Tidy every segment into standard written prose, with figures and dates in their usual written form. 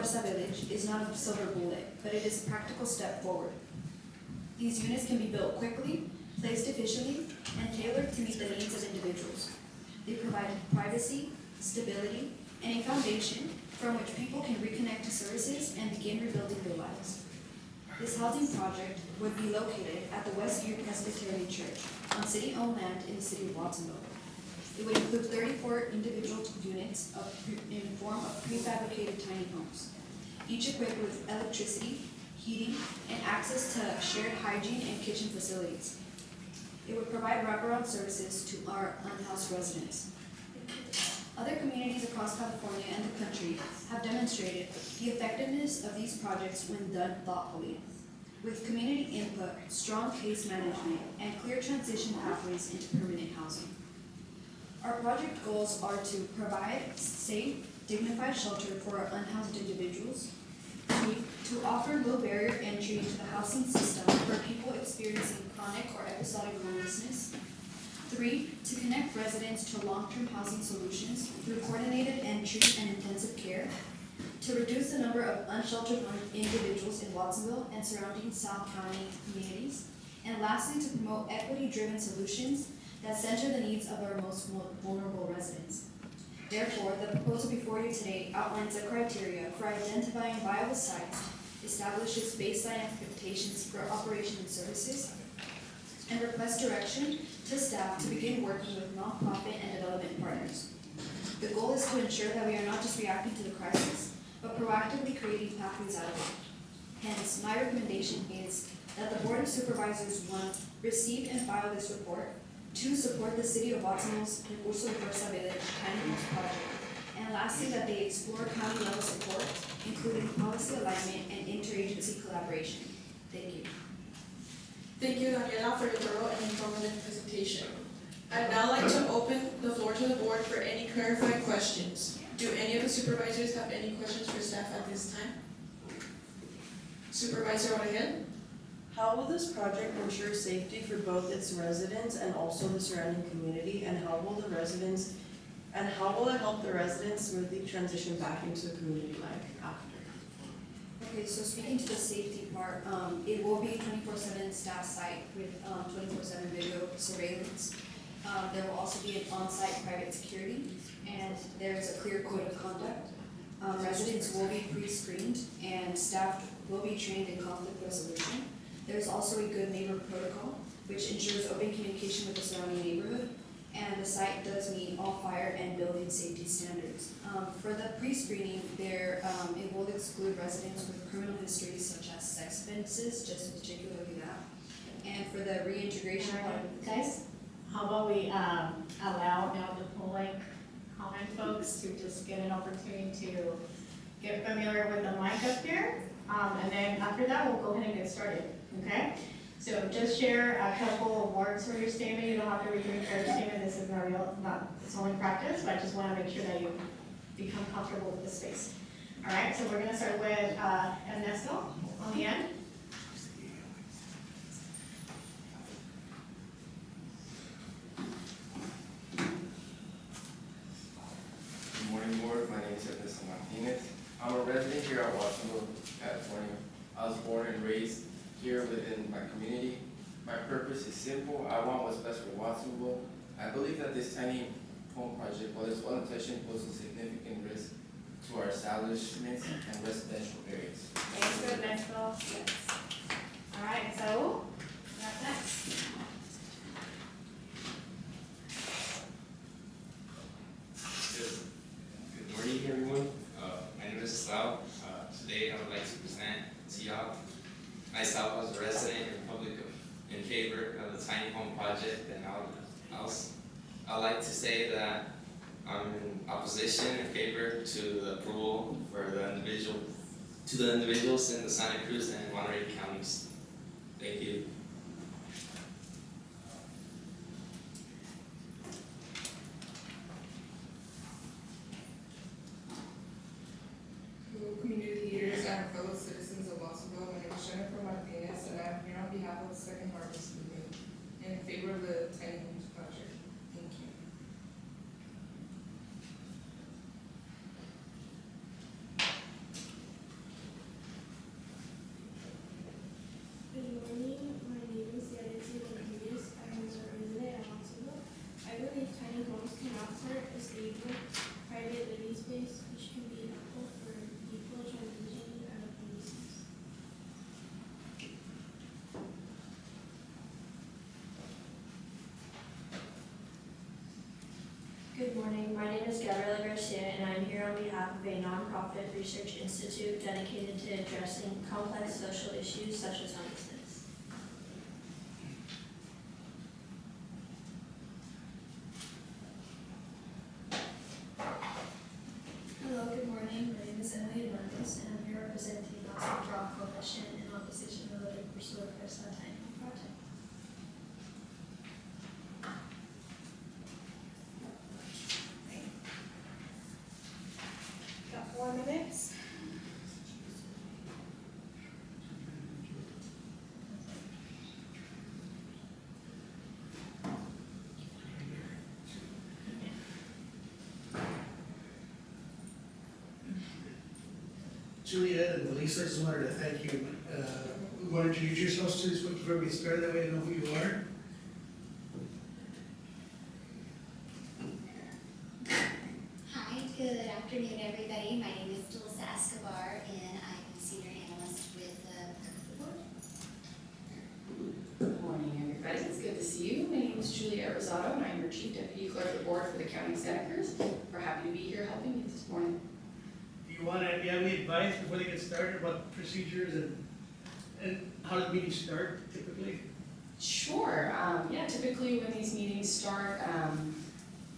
Fuerza Village is not a silver bullet, but it is a practical step forward. These units can be built quickly, placed efficiently, and tailored to meet the needs of individuals. They provide privacy, stability, and a foundation from which people can reconnect to services and begin rebuilding their lives. This housing project would be located at the Westview Presbyterian Church on city-owned land in the city of Watsonville. It would include 34 individual units in the form of prefabricated tiny homes, each equipped with electricity, heating, and access to shared hygiene and kitchen facilities. It would provide wraparound services to our unhoused residents. Other communities across California and the country have demonstrated the effectiveness of these projects when done thoughtfully, with community input, strong case management, and clear transition pathways into permanent housing. Our project goals are to provide safe, dignified shelter for our unhoused individuals, to offer low barrier entry into the housing system for people experiencing chronic or episodic homelessness. 3, to connect residents to long-term housing solutions through coordinated entry and intensive care. To reduce the number of unsheltered individuals in Watsonville and surrounding South County communities. And lastly, to promote equity-driven solutions that center the needs of our most vulnerable residents. Therefore, the proposal before you today outlines the criteria for identifying viable sites, establishes baseline expectations for operation and services, and requests direction to staff to begin working with nonprofit and development partners. The goal is to ensure that we are not just reacting to the crisis, but proactively creating pathways out of it. Hence, my recommendation is that the Board of Supervisors, 1, receive and file this report, 2, support the City of Watsonville's Recurso de Fuerza Village Tiny Homes project, and lastly, that they explore county-level support, including policy alignment and interagency collaboration. Thank you. Thank you, Daniela, for your thorough and informative presentation. I'd now like to open the floor to the board for any clarifying questions. Do any of the supervisors have any questions for staff at this time? Supervisor Orellana? How will this project ensure safety for both its residents and also the surrounding community, and how will it help the residents smoothly transition back into the community life after? Okay, so speaking to the safety part, it will be a 24/7 staff site with 24/7 video surveillance. There will also be an on-site private security, and there is a clear code of conduct. Residents will be pre-screened, and staff will be trained in conflict resolution. There's also a good neighbor protocol, which ensures open communication with the surrounding neighborhood, and the site does meet all fire and building safety standards. For the pre-screening, it will exclude residents with criminal histories such as sex offenses, just particularly that. And for the reintegration part of the guys, how about we allow now the public comment folks to just get an opportunity to get familiar with the mic up here, and then after that we'll go ahead and get started. Okay? So just share a couple of words for your statement. You don't have to read your entire statement. This is it's only practice, but I just want to make sure that you become comfortable with the space. All right, so we're going to start with Ernesto on the end. Good morning, board. My name is Ernesto Martinez. I'm a resident here at Watsonville, California. I was born and raised here within my community. My purpose is simple. I want what's best for Watsonville. I believe that this tiny home project, while it's well intentioned, poses significant risk to our establishments and residential areas. Thanks, Ernesto. Yes. All right, so what's next? Good morning, everyone. My name is Sal. Today, I would like to present to y'all myself as a resident in favor of the tiny home project, and I'd like to say that I'm in opposition in favor to the approval for the individuals in the Santa Cruz and Monterey counties. Thank you. Community leaders and fellow citizens of Watsonville, my name is Jennifer Martinez, and I'm here on behalf of the Second Harvest Movement in favor of the tiny homes project. Thank you. is Gabriela Garcia, and I'm here on behalf of a nonprofit research institute dedicated to addressing complex social issues such as homelessness. Hello, good morning. My name is Emily Hernandez, and I'm here representing the Rock Coalition in opposition to the Pursuit of First Tiny Project. Got 4 minutes. Juliet and Melissa, I just wanted to thank you. We want to introduce yourselves to us before we start, that way I know who you are. Hi, good afternoon, everybody. My name is Delissa Escobar, and I'm a senior analyst with the board. Good morning, everybody. It's good to see you. My name is Juliet Rosado, and I'm your Chief Deputy Clerk of Board for the County of Santa Cruz. We're happy to be here helping you this morning. Do you have any advice before they get started about procedures and how the meetings start typically? Sure. Typically when these meetings start,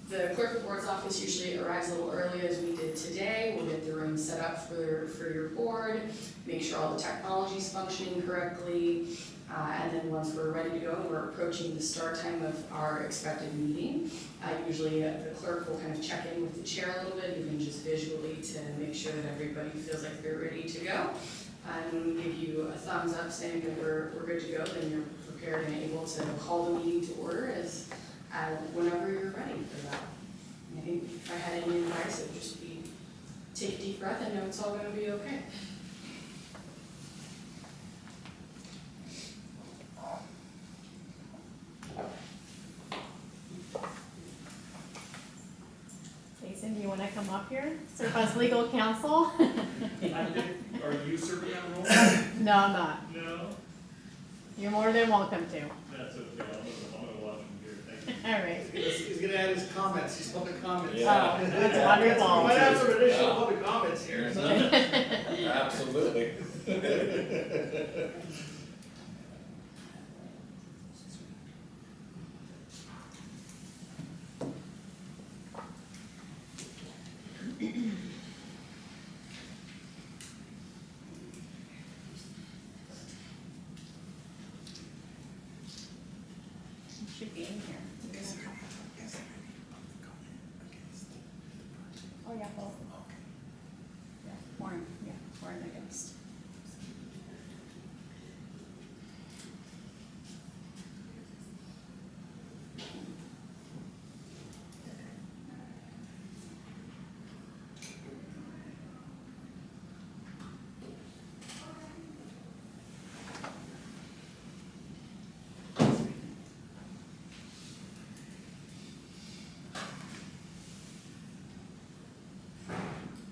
the Clerk of Board's office usually arrives a little early as we did today. We'll get the room set up for your board, make sure all the technology is functioning correctly, and then once we're ready to go and we're approaching the start time of our expected meeting, usually the clerk will kind of check in with the chair a little bit, even just visually, to make sure that everybody feels like they're ready to go. And when we give you a thumbs up saying that we're good to go, then you're prepared and able to call the meeting to order as whenever you're ready for that. And I think if I had any advice, it would just be take a deep breath and know it's all going to be okay. Jason, do you want to come up here? Serve as legal counsel? Are you serving on roll? No, I'm not. No? You're more than welcome to. That's okay, I'm gonna watch him here, thank you. All right. He's gonna add his comments, his public comments. Yeah. Oh, that's wonderful. We might have some additional public comments here. Absolutely. You should be in here. Oh, yeah, both. Yeah, Warren, against.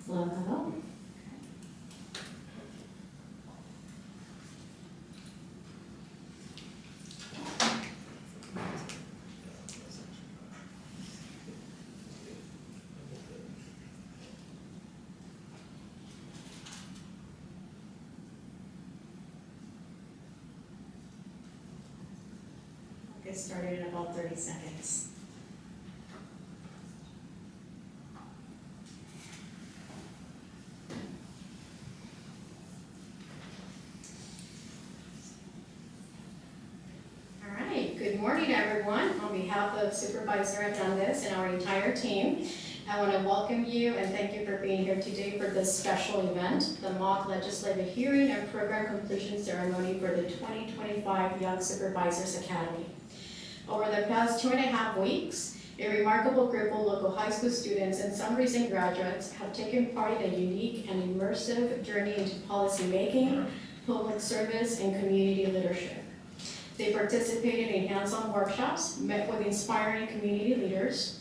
Hello. Get started in about 30 seconds. All right, good morning, everyone. On behalf of Supervisor Fernandez and our entire team, I want to welcome you and thank you for being here today for this special event, the mock legislative hearing and program completion ceremony for the 2025 Young Supervisors Academy. Over the past 2.5 weeks, a remarkable group of local high school students and some recent graduates have taken part in a unique and immersive journey into policymaking, public service, and community leadership. They participated in hands-on workshops, met with inspiring community leaders,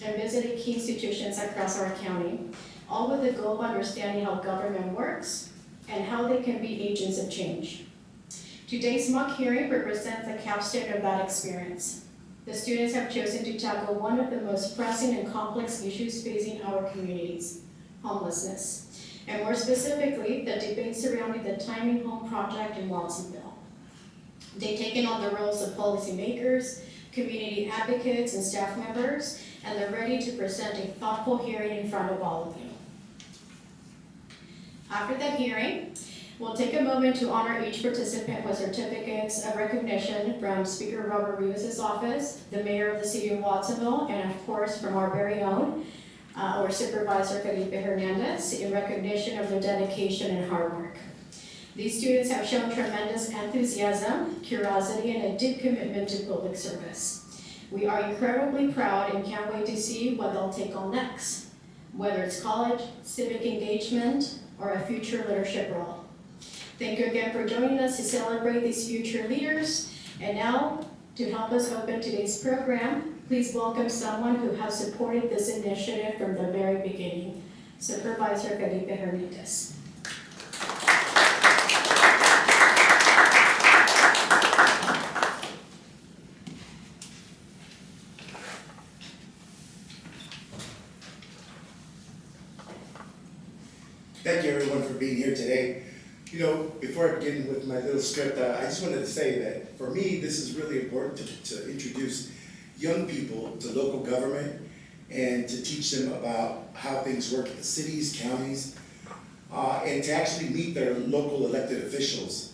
and visited key institutions across our county, all with the goal of understanding how government works and how they can be agents of change. Today's mock hearing represents the capstone of that experience. The students have chosen to tackle one of the most pressing and complex issues facing our communities, homelessness, and more specifically, the debate surrounding the tiny home project in Watsonville. They've taken on the roles of policymakers, community advocates, and staff members, and they're ready to present a thoughtful hearing in front of all of you. After the hearing, we'll take a moment to honor each participant with certificates of recognition from Speaker Robert Rivas' office, the Mayor of the City of Watsonville, and of course from our very own, our Supervisor Felipe Hernandez, in recognition of their dedication and hard work. These students have shown tremendous enthusiasm, curiosity, and a deep commitment to public service. We are incredibly proud and can't wait to see what they'll take on next, whether it's college, civic engagement, or a future leadership role. Thank you again for joining us to celebrate these future leaders. And now, to help us open today's program, please welcome someone who has supported this initiative from the very beginning, Supervisor Felipe Hernandez. Thank you everyone for being here today. You know, before I begin with my little script, I just wanted to say that for me, this is really important to introduce young people to local government and to teach them about how things work at the cities, counties, and to actually meet their local elected officials.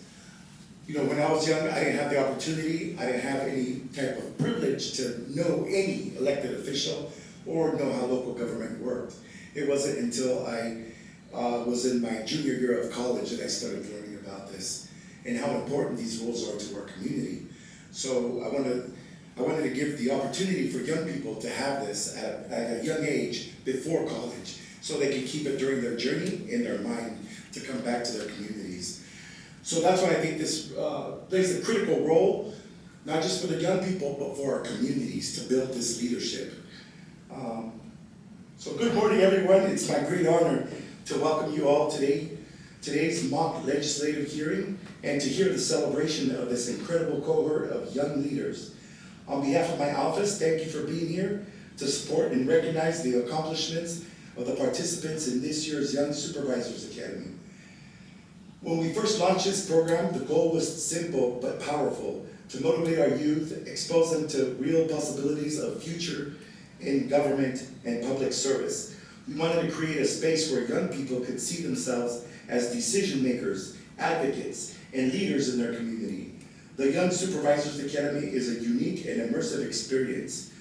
You know, when I was young, I didn't have the opportunity, I didn't have any type of privilege to know any elected official or know how local government worked. It wasn't until I was in my junior year of college that I started learning about this and how important these roles are to our community. So I wanted to give the opportunity for young people to have this at a young age before college, so they can keep it during their journey in their mind to come back to their communities. So that's why I think this plays a critical role, not just for the young people, but for our communities to build this leadership. So good morning, everyone. It's my great honor to welcome you all today's mock legislative hearing and to hear the celebration of this incredible cohort of young leaders. On behalf of my office, thank you for being here to support and recognize the accomplishments of the participants in this year's Young Supervisors Academy. When we first launched this program, the goal was simple but powerful: to motivate our youth, expose them to real possibilities of future in government and public service. We wanted to create a space where young people could see themselves as decision makers, advocates, and leaders in their community. The Young Supervisors Academy is a unique and immersive experience.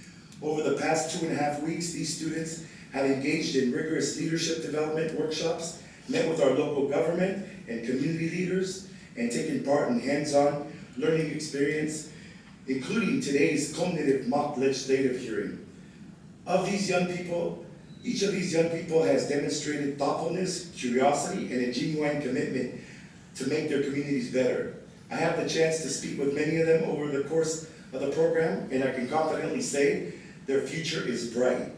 Over the past 2.5 weeks, these students have engaged in rigorous leadership development workshops, met with our local government and community leaders, and taken part in hands-on learning experience, including today's culminative mock legislative hearing. Of these young people, each of these young people has demonstrated thoughtfulness, curiosity, and a genuine commitment to make their communities better. I have the chance to speak with many of them over the course of the program, and I can confidently say their future is bright.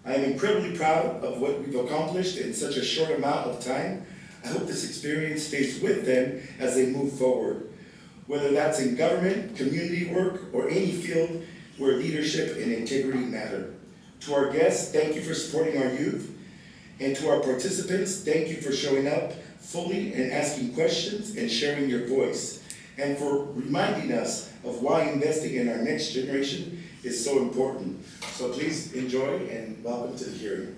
I am incredibly proud of what we've accomplished in such a short amount of time. I hope this experience stays with them as they move forward, whether that's in government, community work, or any field where leadership and integrity matter. To our guests, thank you for supporting our youth. And to our participants, thank you for showing up fully and asking questions and sharing your voice, and for reminding us of why investing in our next generation is so important. So please enjoy and welcome to the hearing.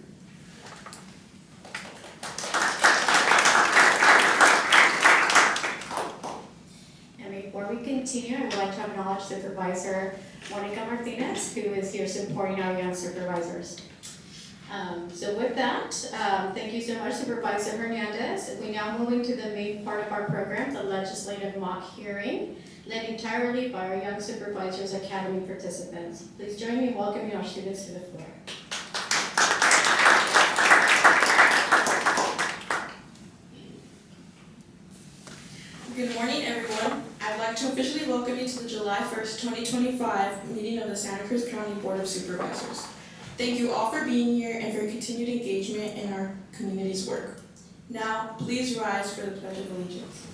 And before we continue, I would like to acknowledge Supervisor Monica Martinez, who is here supporting our young supervisors. So with that, thank you so much, Supervisor Hernandez. We now move into the main part of our program, the legislative mock hearing, led entirely by our Young Supervisors Academy participants. Please join me in welcoming our students to the floor. Good morning, everyone. I'd like to officially welcome you to the July 1st, 2025 meeting of the Santa Cruz County Board of Supervisors. Thank you all for being here and for your continued engagement in our community's work. Now, please rise for the Pledge of Allegiance.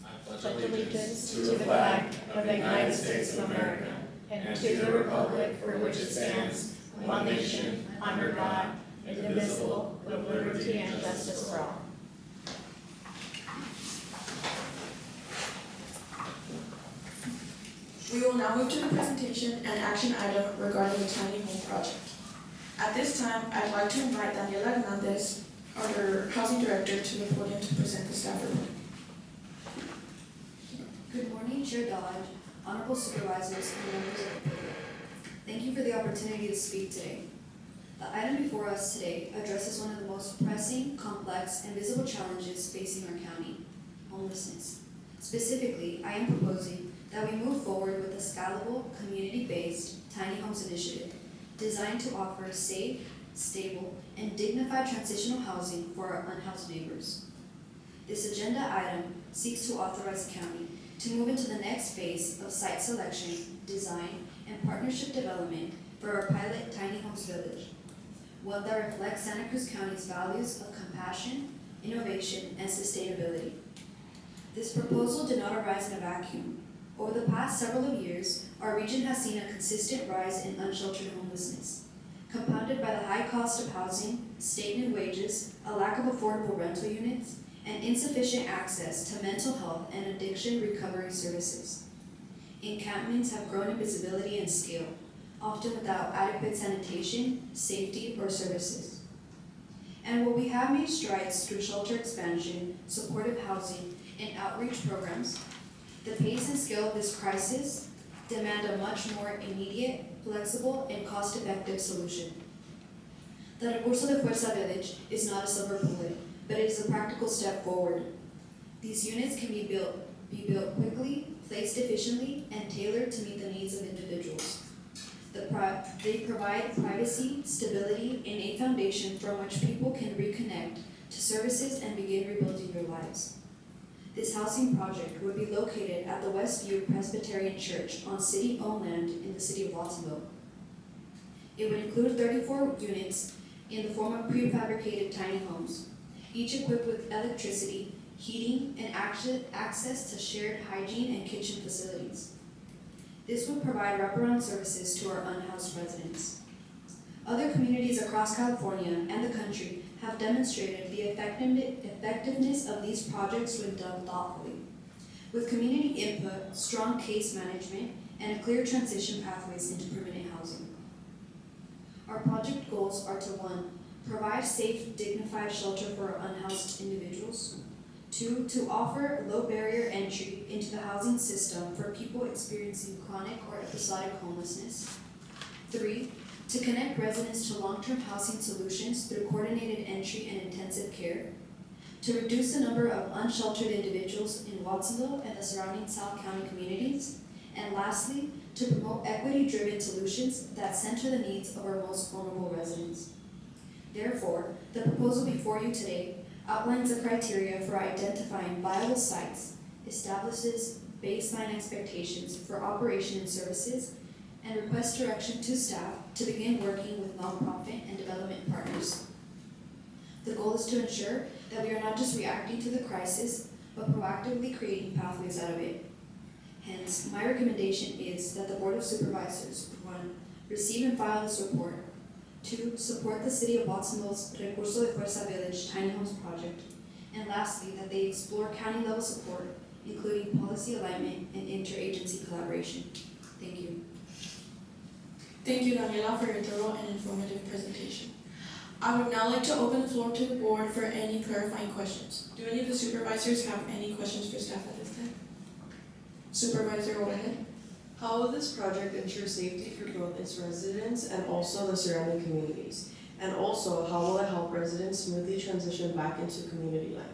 I pledge allegiance to the flag of the United States of America and to the republic for which it stands, one nation, under God, indivisible, with liberty and justice for all. We will now move to the presentation and action item regarding the tiny home project. At this time, I'd like to invite Daniela Hernandez, our housing director, to the podium to present the staff report. Good morning, Chair Dodge, honorable supervisors, and members of the board. Thank you for the opportunity to speak today. The item before us today addresses one of the most pressing, complex, and visible challenges facing our county: homelessness. Specifically, I am proposing that we move forward with a scalable, community-based tiny homes initiative designed to offer safe, stable, and dignified transitional housing for our unhoused neighbors. This agenda item seeks to authorize the county to move into the next phase of site selection, design, and partnership development for our pilot tiny homes village, one that reflects Santa Cruz County's values of compassion, innovation, and sustainability. This proposal did not arise in a vacuum. Over the past several years, our region has seen a consistent rise in unsheltered homelessness, compounded by the high cost of housing, stagnant wages, a lack of affordable rental units, and insufficient access to mental health and addiction recovery services. Encampments have grown in visibility and scale, often without adequate sanitation, safety, or services. And while we have made strides through shelter expansion, supportive housing, and outreach programs, the pace and scale of this crisis demand a much more immediate, flexible, and cost-effective solution. The Recurso de Fuerza Village is not a silver bullet, but it is a practical step forward. These units can be built quickly, placed efficiently, and tailored to meet the needs of individuals. They provide privacy, stability, and a foundation from which people can reconnect to services and begin rebuilding their lives. This housing project would be located at the Westview Presbyterian Church on city-owned land in the city of Watsonville. It would include 34 units in the form of prefabricated tiny homes, each equipped with electricity, heating, and access to shared hygiene and kitchen facilities. This would provide wraparound services to our unhoused residents. Other communities across California and the country have demonstrated the effectiveness of these projects when done thoughtfully, with community input, strong case management, and a clear transition pathways into permanent housing. Our project goals are to 1, provide safe, dignified shelter for our unhoused individuals. 2, to offer low barrier entry into the housing system for people experiencing chronic or episodic homelessness. 3, to connect residents to long-term housing solutions through coordinated entry and intensive care. To reduce the number of unsheltered individuals in Watsonville and the surrounding South County communities. And lastly, to promote equity-driven solutions that center the needs of our most vulnerable residents. Therefore, the proposal before you today outlines the criteria for identifying viable sites, establishes baseline expectations for operation and services, and requests direction to staff to begin working with nonprofit and development partners. The goal is to ensure that we are not just reacting to the crisis, but proactively creating pathways out of it. Hence, my recommendation is that the Board of Supervisors, 1, receive and file this report. 2, support the City of Watsonville's Recurso de Fuerza Village Tiny Homes project. And lastly, that they explore county-level support, including policy alignment and interagency collaboration. Thank you. Thank you, Daniela, for your thorough and informative presentation. I would now like to open the floor to the board for any clarifying questions. Do any of the supervisors have any questions for staff at this time? Supervisor, go ahead. How will this project ensure safety for both its residents and also the surrounding communities? And also, how will it help residents smoothly transition back into community life?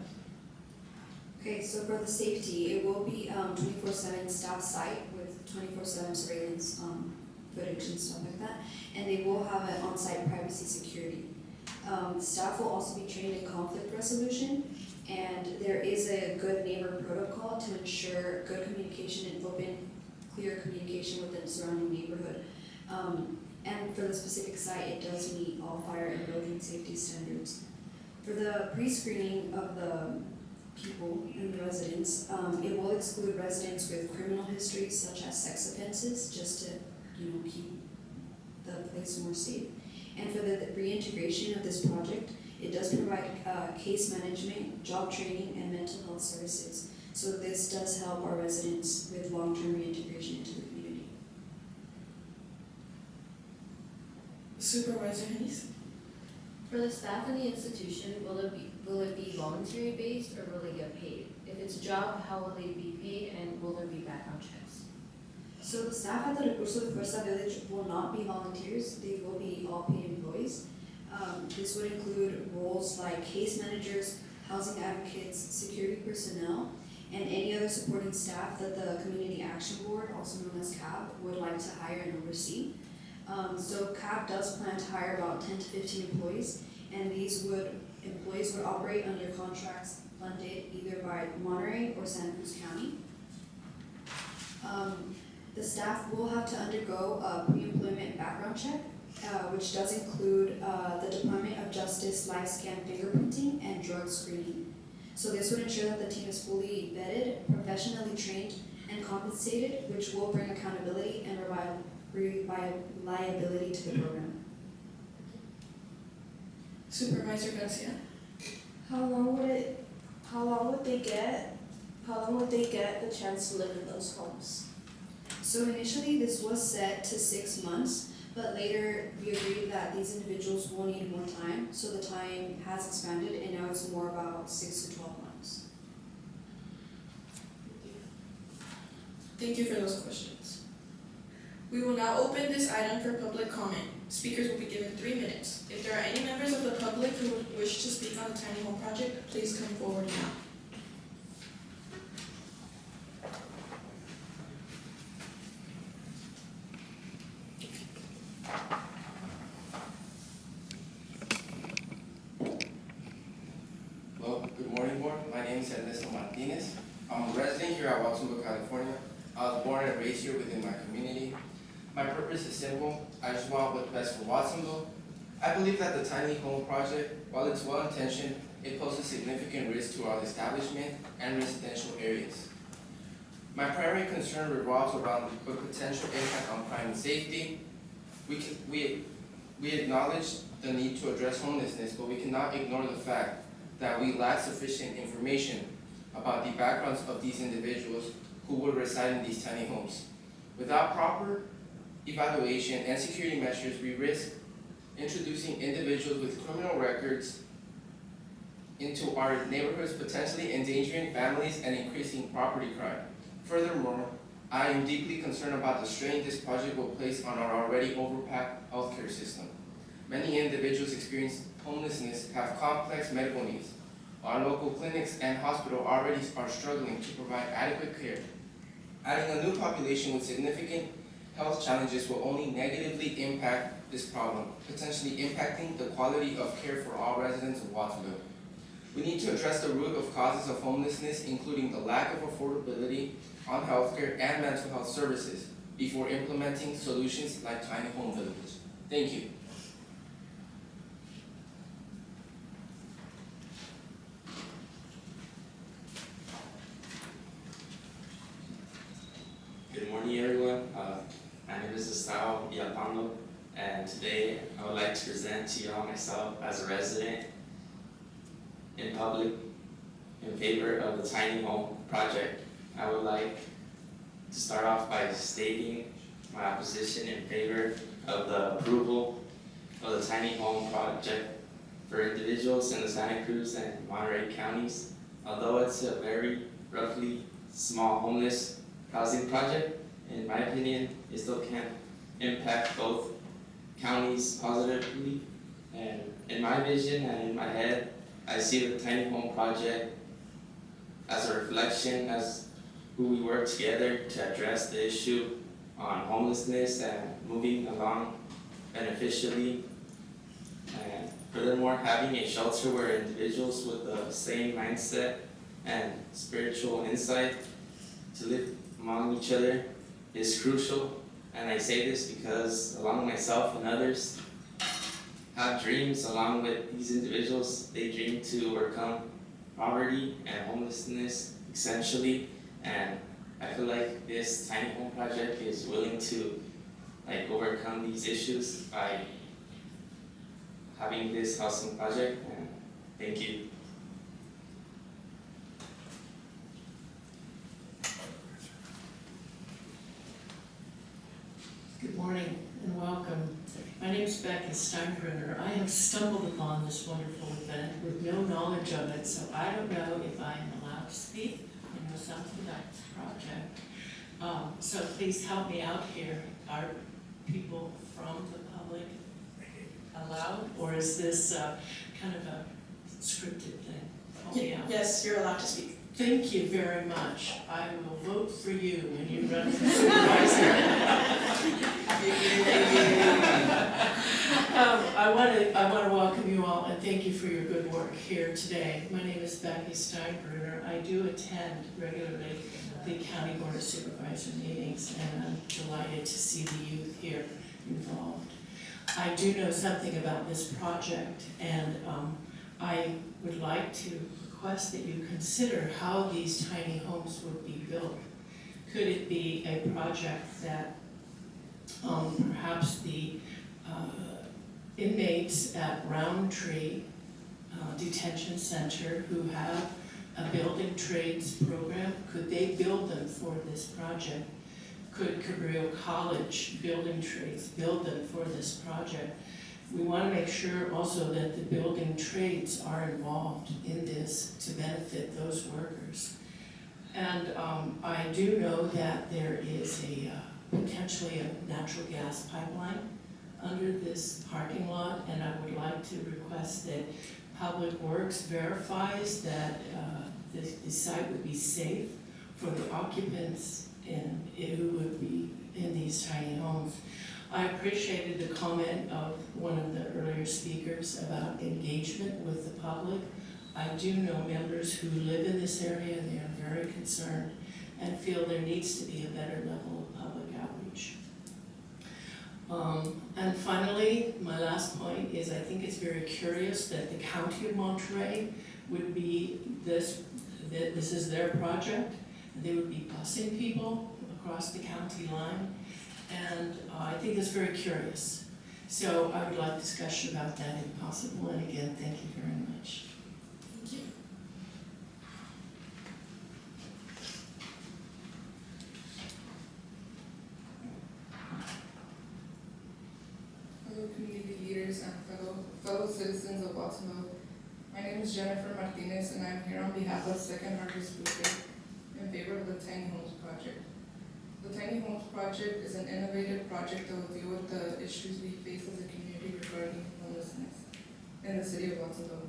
Okay, so for the safety, it will be 24/7 staff site with 24/7 surveillance footage and stuff like that, and they will have an on-site privacy security. Staff will also be trained in conflict resolution, and there is a good neighbor protocol to ensure good communication and open, clear communication within the surrounding neighborhood. And for the specific site, it does meet all fire and building safety standards. For the pre-screening of the people and the residents. It will exclude residents with criminal histories such as sex offenses, just to, keep the place more safe. And for the reintegration of this project, it does provide case management, job training, and mental health services. So this does help our residents with long-term reintegration into the community. Supervisor Hernandez? For the staff in the institution, will it be voluntary based or will they get paid? If it's a job, how will they be paid and will there be background checks? So the staff at the Recurso de Fuerza Village will not be volunteers, they will be all paid employees. This would include roles like case managers, housing advocates, security personnel, and any other supporting staff that the Community Action Board, also known as CAB, would like to hire and oversee. So CAB does plan to hire about 10 to 15 employees, and these employees would operate under contracts funded either by Monterey or Santa Cruz County. The staff will have to undergo a pre-employment background check, which does include the Department of Justice live scan fingerprinting and drug screening. So this would ensure that the team is fully vetted, professionally trained, and compensated, which will bring accountability and reliability to the program. Supervisor Garcia? How long would they get the chance to live in those homes? So initially this was set to 6 months, but later we agreed that these individuals will need more time, so the time has expanded and now it's more about 6 to 12 months. Thank you for those questions. We will now open this item for public comment. Speakers will be given 3 minutes. If there are any members of the public who would wish to speak on the tiny home project, please come forward now. Well, good morning, board. My name is Ernesto Martinez. I'm a resident here at Watsonville, California. I was born and raised here within my community. My purpose is simple. I just want what's best for Watsonville. I believe that the tiny home project, while it's well-intentioned, it poses significant risk to our establishment and residential areas. My primary concern revolves around the potential impact on crime and safety. We acknowledge the need to address homelessness, but we cannot ignore the fact that we lack sufficient information about the backgrounds of these individuals who would reside in these tiny homes. Without proper evaluation and security measures, we risk introducing individuals with criminal records into our neighborhoods, potentially endangering families and increasing property crime. Furthermore, I am deeply concerned about the strain this project will place on our already overpacked healthcare system. Many individuals experiencing homelessness have complex medical needs. Our local clinics and hospitals already are struggling to provide adequate care. Adding a new population with significant health challenges will only negatively impact this problem, potentially impacting the quality of care for all residents of Watsonville. We need to address the root of causes of homelessness, including the lack of affordability on healthcare and mental health services, before implementing solutions like tiny home villages. Thank you. Good morning, everyone. My name is Gustavo Villalpando, and today I would like to present to y'all myself as a resident in public in favor of the tiny home project. I would like to start off by stating my opposition in favor of the approval of the tiny home project for individuals in the Santa Cruz and Monterey counties. Although it's a very roughly small homeless housing project, in my opinion, it still can impact both counties positively. And in my vision and in my head, I see the tiny home project as a reflection as who we work together to address the issue on homelessness and moving along beneficially. And furthermore, having a shelter where individuals with the same mindset and spiritual insight to live among each other is crucial. And I say this because along with myself and others have dreams along with these individuals. They dream to overcome poverty and homelessness essentially, and I feel like this tiny home project is willing to like overcome these issues by having this housing project, and thank you. Good morning and welcome. My name is Becky Steinbrenner. I have stumbled upon this wonderful event with no knowledge of it, so I don't know if I am allowed to speak. I know something about this project. So please help me out here. Are people from the public allowed, or is this kind of a scripted thing? Help me out. Yes, you're allowed to speak. Thank you very much. I will vote for you when you run for supervisor. I want to welcome you all and thank you for your good work here today. My name is Becky Steinbrenner. I do attend regularly the County Board of Supervisor meetings, and I'm delighted to see the youth here involved. I do know something about this project, and I would like to request that you consider how these tiny homes would be built. Could it be a project that perhaps the inmates at Roundtree Detention Center who have a building trades program, could they build them for this project? Could Cabrillo College Building Trades build them for this project? We want to make sure also that the building trades are involved in this to benefit those workers. And I do know that there is potentially a natural gas pipeline under this parking lot, and I would like to request that Public Works verifies that the site would be safe for the occupants and who would be in these tiny homes. I appreciated the comment of one of the earlier speakers about engagement with the public. I do know members who live in this area, and they are very concerned and feel there needs to be a better level of public outreach. And finally, my last point is I think it's very curious that the County of Monterey would be this is their project. They would be busing people across the county line. And I think that's very curious. So I would like discussion about that if possible. And again, thank you very much. Thank you. Fellow community leaders and fellow citizens of Baltimore, my name is Jennifer Martinez, and I'm here on behalf of Second Harvest Movement in favor of the Tiny Homes Project. The Tiny Homes Project is an innovative project that will deal with the issues we face as a community regarding homelessness in the city of Baltimore.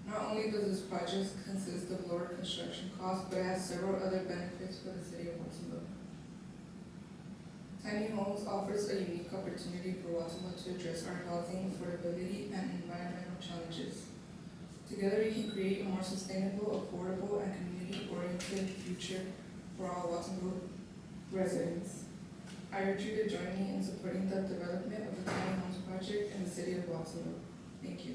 Not only does this project consist of lower construction costs, but it has several other benefits for the city of Baltimore. Tiny Homes offers a unique opportunity for Baltimore to address our housing affordability and environmental challenges. Together we can create a more sustainable, affordable, and community-oriented future for all Baltimore residents. I urge you to join me in supporting the development of the Tiny Homes Project in the city of Baltimore. Thank you.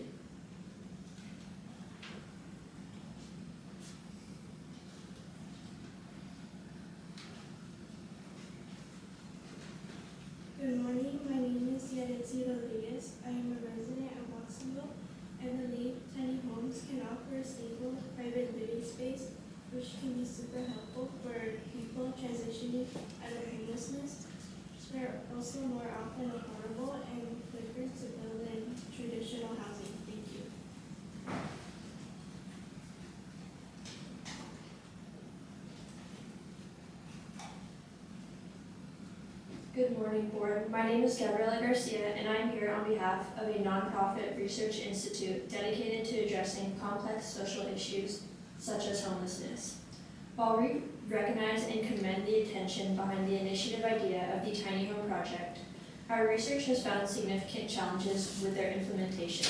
Good morning, my name is Yaretsi Rodriguez. I am a resident of Watsonville. I believe tiny homes can offer a stable, private living space, which can be super helpful for people transitioning out of homelessness. They're also more often affordable and quicker to build than traditional housing. Thank you. Good morning, Board. My name is Gabriela Garcia, and I'm here on behalf of a nonprofit research institute dedicated to addressing complex social issues such as homelessness. While we recognize and commend the attention behind the initiative idea of the Tiny Home Project, our research has found significant challenges with their implementation,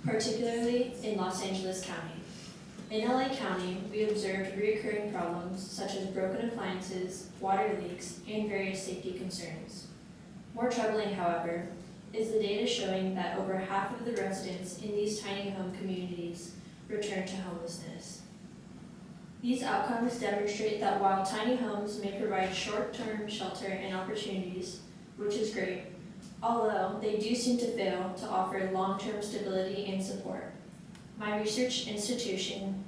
particularly in Los Angeles County. In LA County, we observed recurring problems such as broken appliances, water leaks, and various safety concerns. More troubling, however, is the data showing that over half of the residents in these tiny home communities return to homelessness. These outcomes demonstrate that while tiny homes may provide short-term shelter and opportunities, which is great, although they do seem to fail to offer long-term stability and support. My research institution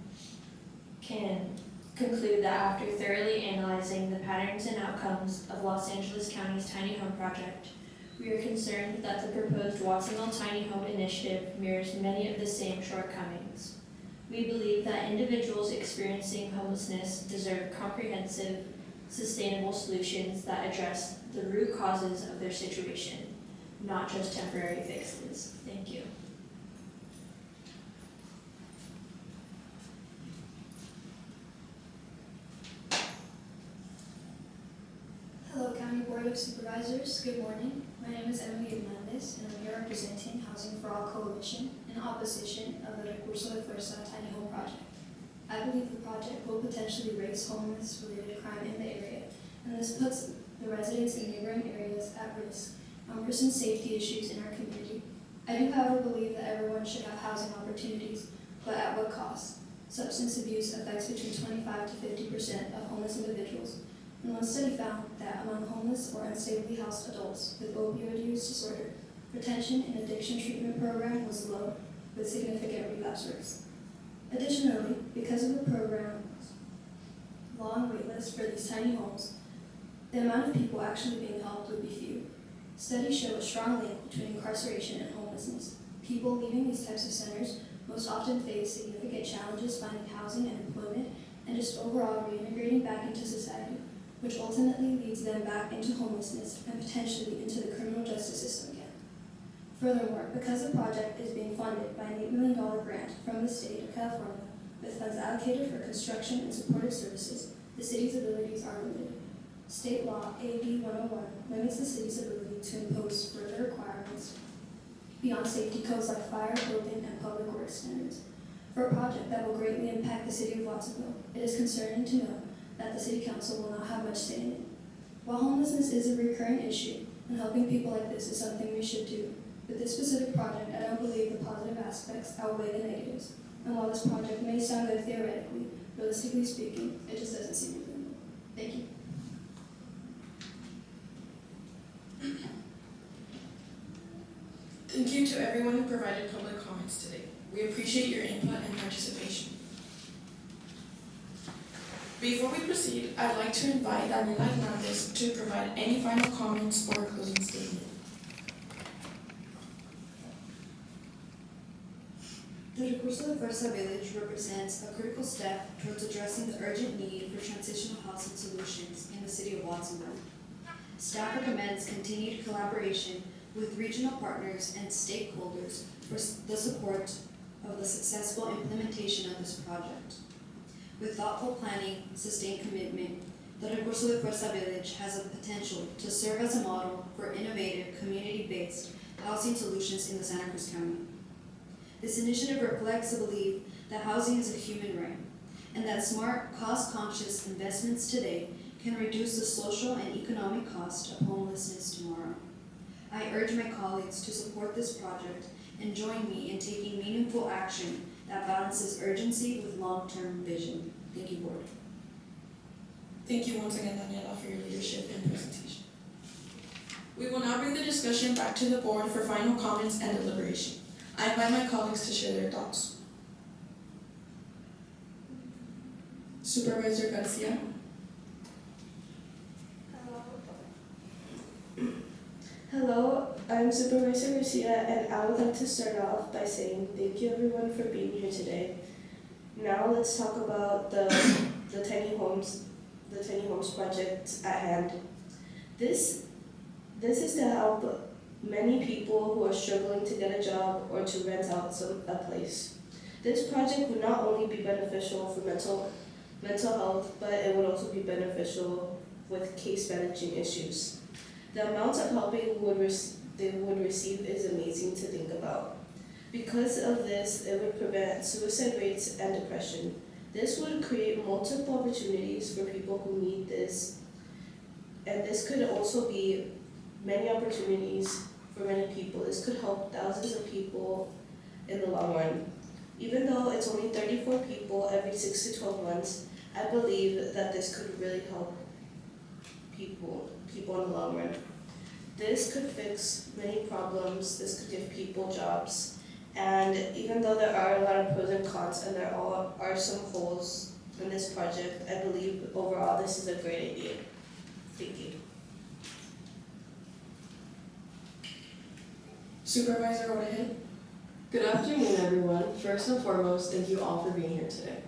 can conclude that after thoroughly analyzing the patterns and outcomes of Los Angeles County's Tiny Home Project, we are concerned that the proposed Watsonville Tiny Home Initiative mirrors many of the same shortcomings. We believe that individuals experiencing homelessness deserve comprehensive, sustainable solutions that address the root causes of their situation, not just temporary fixes. Thank you. Hello, County Board of Supervisors. Good morning. My name is Emily Hernandez, and I'm here representing Housing for All Coalition in opposition of the Recurso de Fuerza Tiny Home Project. I believe the project will potentially raise homeless-related crime in the area, and this puts the residents in neighboring areas at risk and worsens safety issues in our community. I do, however, believe that everyone should have housing opportunities, but at what cost? Substance abuse affects between 25 to 50% of homeless individuals. And one study found that among homeless or unstably housed adults with opioid use disorder, retention in addiction treatment program was low, with significant relapse rates. Additionally, because of the program's long wait list for these tiny homes, the amount of people actually being helped would be few. Studies show a strong link between incarceration and homelessness. People leaving these types of centers most often face significant challenges finding housing and employment and just overall reintegrating back into society, which ultimately leads them back into homelessness and potentially into the criminal justice system again. Furthermore, because the project is being funded by an $8 million grant from the state of California, with funds allocated for construction and supportive services, the city's abilities are limited. State law AB 101 limits the city's ability to impose further requirements beyond safety codes like fire, building, and public works standards. For a project that will greatly impact the city of Watsonville, it is concerning to know that the City Council will not have much say in it. While homelessness is a recurring issue, and helping people like this is something we should do, with this specific project, I don't believe the positive aspects outweigh the negatives. And while this project may sound good theoretically, realistically speaking, it just doesn't seem reasonable. Thank you. Thank you to everyone who provided public comments today. We appreciate your input and participation. Before we proceed, I'd like to invite Daniela Hernandez to provide any final comments or closing statement. The Recurso de Fuerza Village represents a critical step towards addressing the urgent need for transitional housing solutions in the city of Watsonville. Staff recommends continued collaboration with regional partners and stakeholders for the support of the successful implementation of this project. With thoughtful planning, sustained commitment, the Recurso de Fuerza Village has the potential to serve as a model for innovative, community-based housing solutions in the Santa Cruz County. This initiative reflects the belief that housing is a human right, and that smart, cost-conscious investments today can reduce the social and economic cost of homelessness tomorrow. I urge my colleagues to support this project and join me in taking meaningful action that balances urgency with long-term vision. Thank you, Board. Thank you once again, Daniela, for your leadership and presentation. We will now bring the discussion back to the Board for final comments and deliberation. I invite my colleagues to share their thoughts. Supervisor Garcia. Hello, I'm Supervisor Garcia, and I would like to start off by saying thank you everyone for being here today. Now let's talk about the tiny homes project at hand. This is to help many people who are struggling to get a job or to rent out a place. This project would not only be beneficial for mental health, but it would also be beneficial with case managing issues. The amount of help they would receive is amazing to think about. Because of this, it would prevent suicide rates and depression. This would create multiple opportunities for people who need this, and this could also be many opportunities for many people. This could help thousands of people in the long run. Even though it's only 34 people every 6 to 12 months, I believe that this could really help people in the long run. This could fix many problems, this could give people jobs, and even though there are a lot of pros and cons and there are some holes in this project, I believe overall this is a great idea. Thank you. Supervisor, go ahead. Good afternoon, everyone. First and foremost, thank you all for being here today.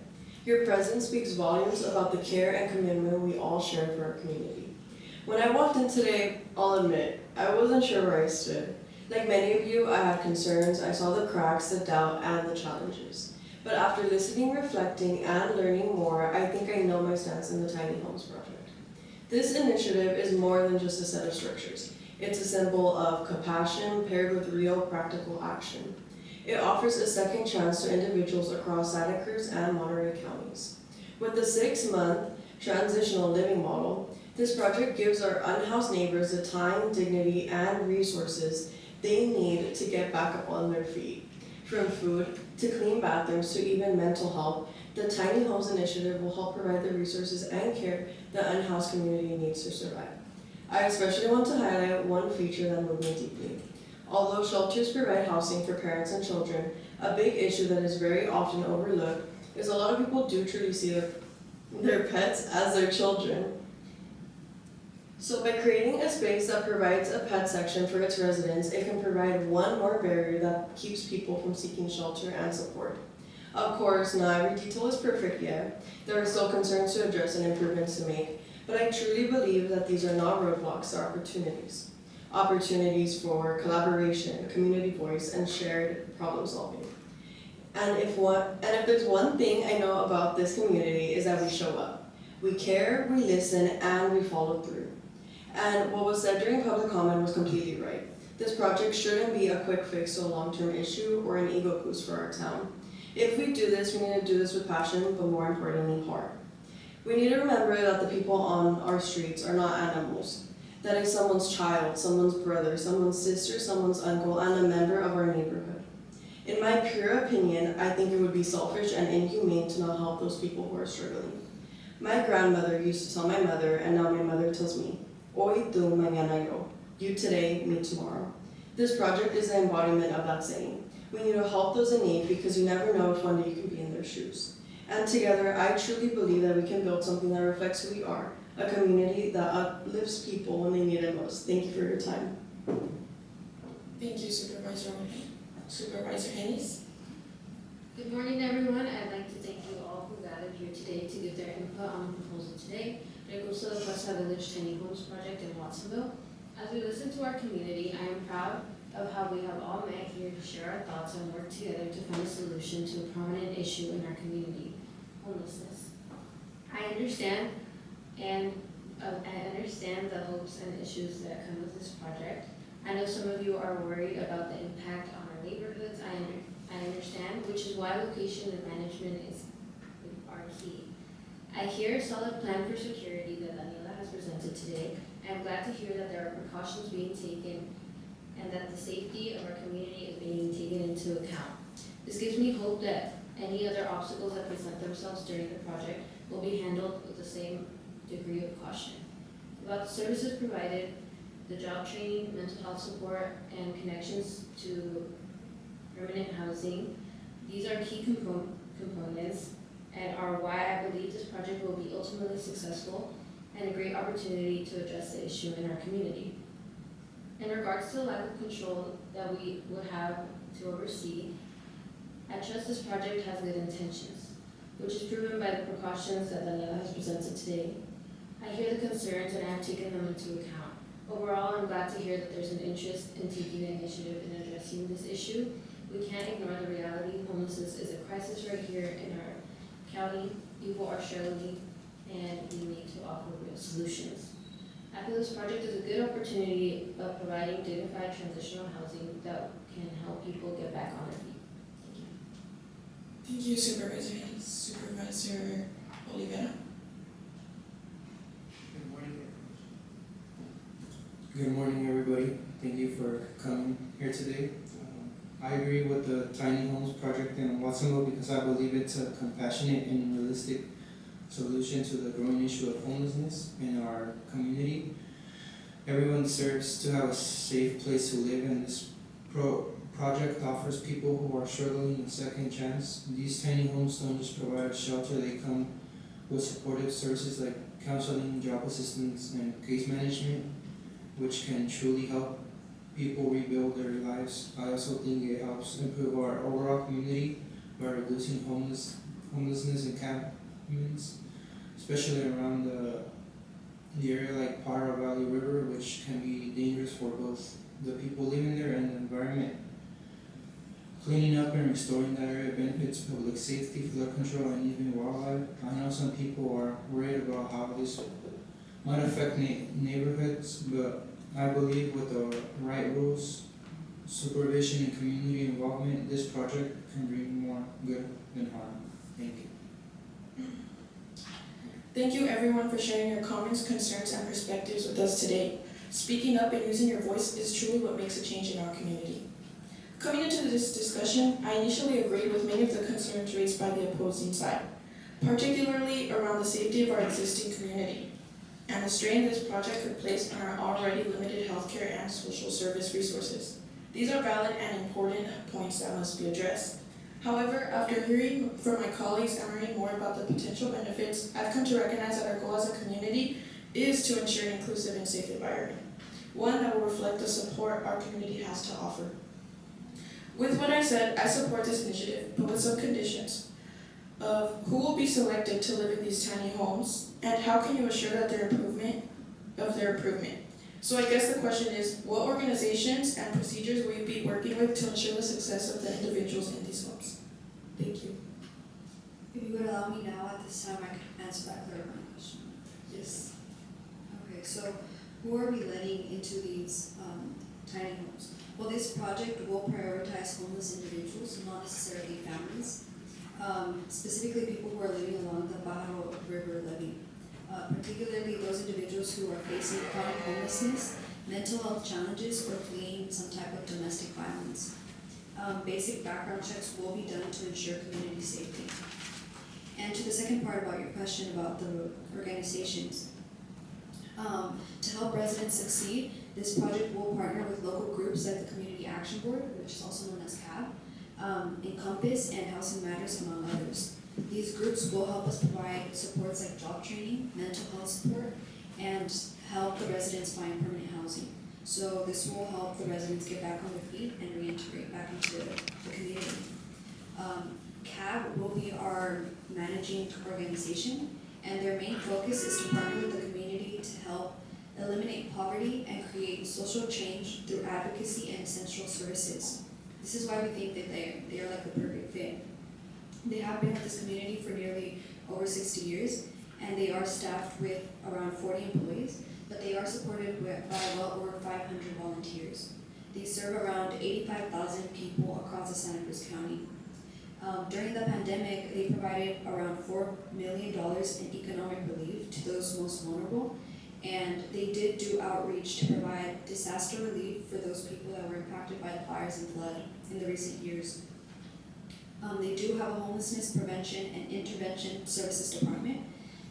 Your presence speaks volumes about the care and commitment we all share for our community. When I walked in today, I'll admit, I wasn't sure where I stood. Like many of you, I had concerns. I saw the cracks, the doubt, and the challenges. But after listening, reflecting, and learning more, I think I know my stance in the Tiny Homes Project. This initiative is more than just a set of structures. It's a symbol of compassion paired with real practical action. It offers a second chance to individuals across Santa Cruz and Monterey counties. With the 6-month transitional living model, this project gives our unhoused neighbors the time, dignity, and resources they need to get back up on their feet. From food to clean bathrooms to even mental health, the Tiny Homes Initiative will help provide the resources and care the unhoused community needs to survive. I especially want to highlight one feature that moved me deeply. Although shelters provide housing for parents and children, a big issue that is very often overlooked is a lot of people do truly see their pets as their children. So by creating a space that provides a pet section for its residents, it can provide one more barrier that keeps people from seeking shelter and support. Of course, not every detail is perfect yet. There are still concerns to address and improvements to make, but I truly believe that these are not roadblocks, they're opportunities. Opportunities for collaboration, community voice, and shared problem solving. And if there's one thing I know about this community is that we show up. We care, we listen, and we follow through. And what was said during public comment was completely right. This project shouldn't be a quick fix to a long-term issue or an ego boost for our town. If we do this, we need to do this with passion, but more importantly, heart. We need to remember that the people on our streets are not animals. That is someone's child, someone's brother, someone's sister, someone's uncle, and a member of our neighborhood. In my pure opinion, I think it would be selfish and inhumane to not help those people who are struggling. My grandmother used to tell my mother, and now my mother tells me, Hoy tú, mañana yo. You today, me tomorrow. This project is the embodiment of that saying. We need to help those in need because you never know if one day you can be in their shoes. And together, I truly believe that we can build something that reflects who we are. A community that uplifts people when they need it most. Thank you for your time. Thank you, Supervisor. Supervisor Hernandez. Good morning, everyone. I'd like to thank you all who gathered here today to give their input on the proposal today. Recurso de Costa Village Tiny Homes Project in Watsonville. As we listen to our community, I am proud of how we have all met here to share our thoughts and work together to find a solution to a prominent issue in our community, homelessness. I understand the hopes and issues that come with this project. I know some of you are worried about the impact on our neighborhoods. I understand, which is why location and management are key. I hear a solid plan for security that Daniela has presented today. I am glad to hear that there are precautions being taken and that the safety of our community is being taken into account. This gives me hope that any other obstacles that present themselves during the project will be handled with the same degree of caution. About the services provided, the job training, mental health support, and connections to permanent housing, these are key components and are why I believe this project will be ultimately successful and a great opportunity to address the issue in our community. In regards to the lack of control that we would have to oversee, I trust this project has good intentions, which is proven by the precautions that Daniela has presented today. I hear the concerns and I have taken them into account. Overall, I'm glad to hear that there's an interest in taking the initiative in addressing this issue. We can't ignore the reality. Homelessness is a crisis right here in our county. People are struggling and we need to offer real solutions. I feel this project is a good opportunity of providing dignified transitional housing that can help people get back on their feet. Thank you, Supervisor Hernandez. Supervisor Olivera. Good morning. Good morning, everybody. Thank you for coming here today. I agree with the tiny homes project in Watsonville because I believe it's a compassionate and realistic solution to the growing issue of homelessness in our community. Everyone deserves to have a safe place to live, and this project offers people who are struggling a second chance. These tiny homes don't just provide a shelter, they come with supportive services like counseling, job assistance, and case management, which can truly help people rebuild their lives. I also think it helps improve our overall community by reducing homelessness in campments, especially around the area like Pajaro Valley River, which can be dangerous for both the people living there and the environment. Cleaning up and restoring that area benefits public safety, flood control, and even wildlife. I know some people are worried about how this might affect neighborhoods, but I believe with the right rules, supervision, and community involvement, this project can bring more good than harm. Thank you. Thank you everyone for sharing your comments, concerns, and perspectives with us today. Speaking up and using your voice is truly what makes a change in our community. Coming into this discussion, I initially agreed with many of the concerns raised by the opposing side, particularly around the safety of our existing community and the strain this project could place on our already limited healthcare and social service resources. These are valid and important points that must be addressed. However, after hearing from my colleagues and learning more about the potential benefits, I've come to recognize that our goal as a community is to ensure an inclusive and safe environment, one that will reflect the support our community has to offer. With what I said, I support this initiative, but with some conditions of who will be selected to live in these tiny homes, and how can you assure that their improvement. So I guess the question is, what organizations and procedures will you be working with to ensure the success of the individuals in these homes? Thank you. If you would allow me now at this time, I could answer that clarifying question. Yes. Okay, so who are we letting into these tiny homes? Well, this project will prioritize homeless individuals, not necessarily families. Specifically people who are living along the Pajaro River levee. Particularly those individuals who are facing chronic homelessness, mental health challenges, or fleeing some type of domestic violence. Basic background checks will be done to ensure community safety. And to the second part about your question about the organizations, to help residents succeed, this project will partner with local groups like the Community Action Board, which is also known as CAB, Encompass, and Housing Matters, among others. These groups will help us provide supports like job training, mental health support, and help the residents find permanent housing. So this will help the residents get back on their feet and reintegrate back into the community. CAB will be our managing organization, and their main focus is to partner with the community to help eliminate poverty and create social change through advocacy and essential services. This is why we think that they are like the perfect fit. They have been with this community for nearly over 60 years, and they are staffed with around 40 employees, but they are supported by well over 500 volunteers. They serve around 85,000 people across the Santa Cruz County. During the pandemic, they provided around $4 million in economic relief to those most vulnerable, and they did do outreach to provide disaster relief for those people that were impacted by the fires and flood in the recent years. They do have a homelessness prevention and intervention services department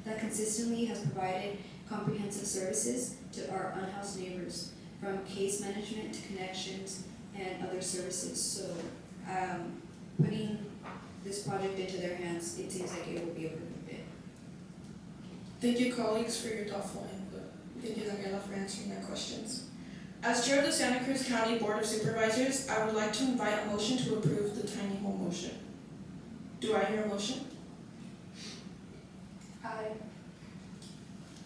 that consistently has provided comprehensive services to our unhoused neighbors, from case management to connections and other services. So putting this project into their hands, it seems like it will be a perfect fit. Thank you, colleagues, for your thoughtful input. Thank you, Daniela, for answering my questions. As chair of the Santa Cruz County Board of Supervisors, I would like to invite a motion to approve the tiny home motion. Do I hear a motion? Aye.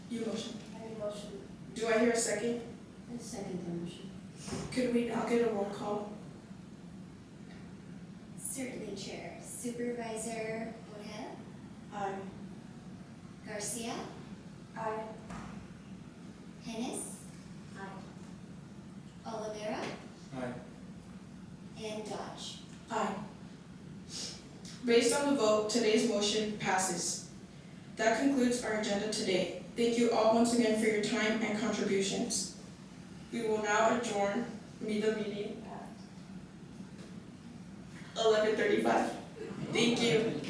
You motion. I motion. Do I hear a second? I second the motion. Could we now get a roll call? Certainly, Chair. Supervisor O'Hare, Aye. Garcia, Aye. Hennis, Oliveira, Aye. and Dodge. Aye. Based on the vote, today's motion passes. That concludes our agenda today. Thank you all once again for your time and contributions. We will now adjourn the meeting at 11:35. Thank you.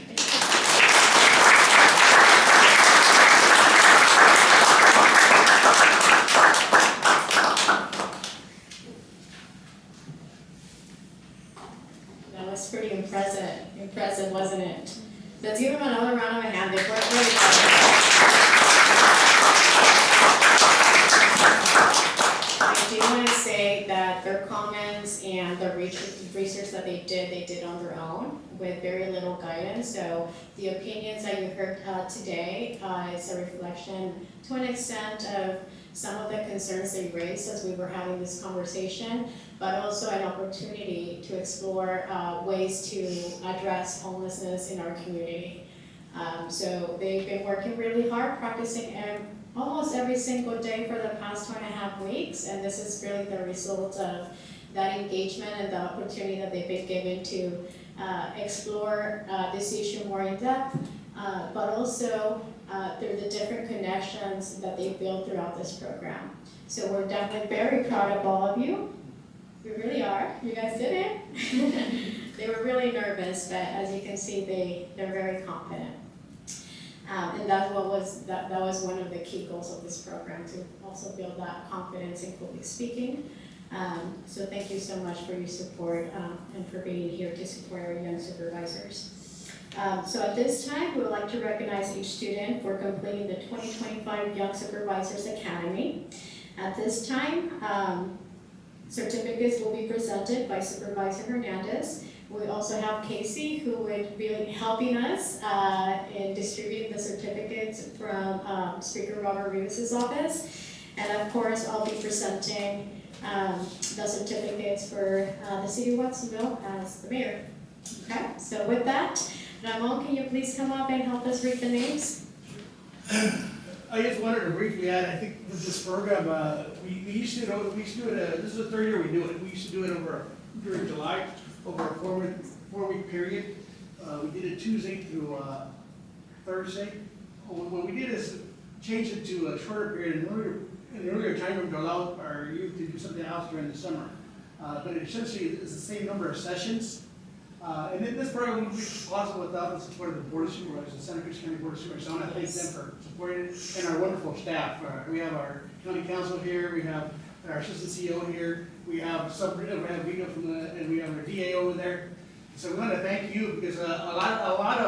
That was pretty impressive, wasn't it? Let's give them another round of a hand. They worked really hard. I do want to say that their comments and the research that they did on their own with very little guidance. So the opinions that you heard today is a reflection to an extent of some of the concerns they raised as we were having this conversation, but also an opportunity to explore ways to address homelessness in our community. So they've been working really hard, practicing almost every single day for the past 2.5 weeks, and this is really the result of that engagement and the opportunity that they've been given to explore this issue more in depth, but also through the different connections that they've built throughout this program. So we're definitely very proud of all of you. We really are. You guys did it. They were really nervous, but as you can see, they're very confident. And that was one of the key goals of this program, to also build that confidence in public speaking. So thank you so much for your support and for being here to support our young supervisors. So at this time, we would like to recognize each student for completing the 2025 Young Supervisors Academy. At this time, certificates will be presented by Supervisor Hernandez. We also have Casey, who would be helping us in distributing the certificates from Speaker Robert Rivas' office. And of course, I'll be presenting the certificates for the City of Watsonville as the mayor. Okay, so with that, Ramon, can you please come up and help us read the names? I just wanted to briefly add, I think with this program, we used to do it, this is the third year we do it. We used to do it during July, over a four-week period. We did it Tuesday through Thursday. What we did is change it to a shorter period, an earlier time frame to allow our youth to do something else during the summer. But essentially, it's the same number of sessions. And in this program would be possible without the support of the Board of Supervisors, the Santa Cruz County Board of Supervisors. So I want to thank them for supporting it, and our wonderful staff. We have our county council here, we have our assistant CEO here, we have Vito and we have our DA over there. So we want to thank you because a lot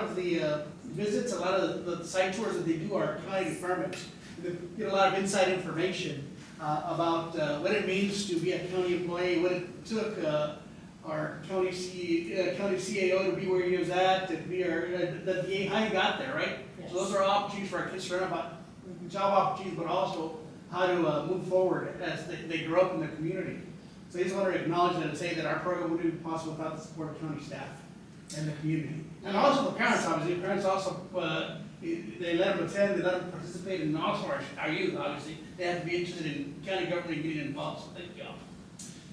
of the visits, a lot of the site tours that they do are county departments. They get a lot of inside information about what it means to be a county employee, what it took our county CAO to be where he was at, to be the DA, how he got there, right? Yes. So those are opportunities for our kids to learn about job opportunities, but also how to move forward as they grow up in the community. So I just want to acknowledge that and say that our program wouldn't be possible without the support of county staff and the community. And also the parents, obviously. Parents also, they let them attend, they let them participate, and also our youth, obviously. They have to be interested in county government and getting involved, so thank you all.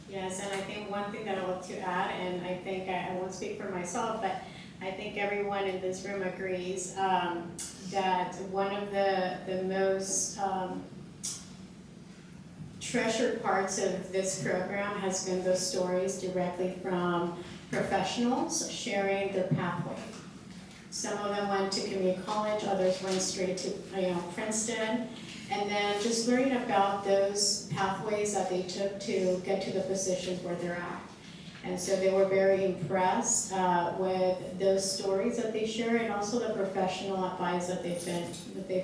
Yes, and I think one thing that I want to add, and I think I won't speak for myself, but I think everyone in this room agrees that one of the most treasured parts of this program has been the stories directly from professionals sharing their pathway. Some of them went to community college, others went straight to Princeton. And then just learning about those pathways that they took to get to the positions where they're at. And so they were very impressed with those stories that they share, and also the professional advice that they've